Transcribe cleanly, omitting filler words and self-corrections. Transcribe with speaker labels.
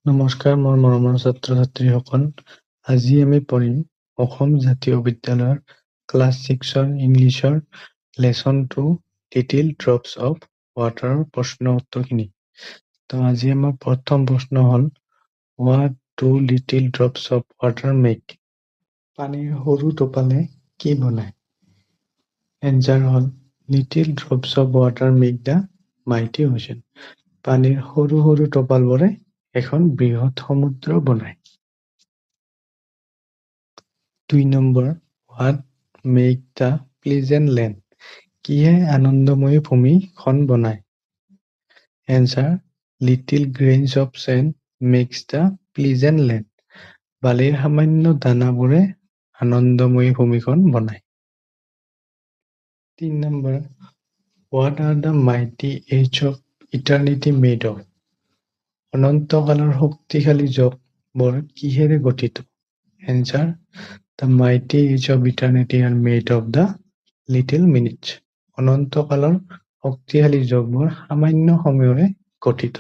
Speaker 1: নমস্কাৰ, মোৰ মৰমৰ ছাত্ৰ-ছাত্ৰীসকল। আজি আমি পঢ়িম অসম জাতীয় বিদ্যালয়ৰ ক্লাছ 6ৰ ইংলিছৰ লেচন 2 লিটিল ড্ৰপছ অফ ৱাটাৰৰ প্ৰশ্ন উত্তৰখিনি। তো আজি আমাৰ প্ৰথম প্ৰশ্ন হ'ল, what do little drops of water make? পানীৰ সৰু টোপালে কি বনায়? এনচাৰ হ'ল, little drops of water make the mighty ocean. পানীৰ সৰু সৰু টোপালবোৰে এখন বৃহৎ সমুদ্ৰ বনায়। 2 number, what make the pleasant land? কিহে আনন্দময়ী ভূমিখন বনায়? Answer, little grains of sand makes the pleasant land. বালিৰ সামান্য দানাবোৰে আনন্দময়ী ভূমিখন বনায়। 3 number, what are the mighty ages of eternity made of? অনন্তকালৰ শক্তিশালী জগবোৰ কিহেৰে গঠিত? Answer, the mighty ages of eternity are made of the little minutes. অনন্তকালৰ শক্তিশালী জগবোৰ সামান্য সময়ৰে গঠিত।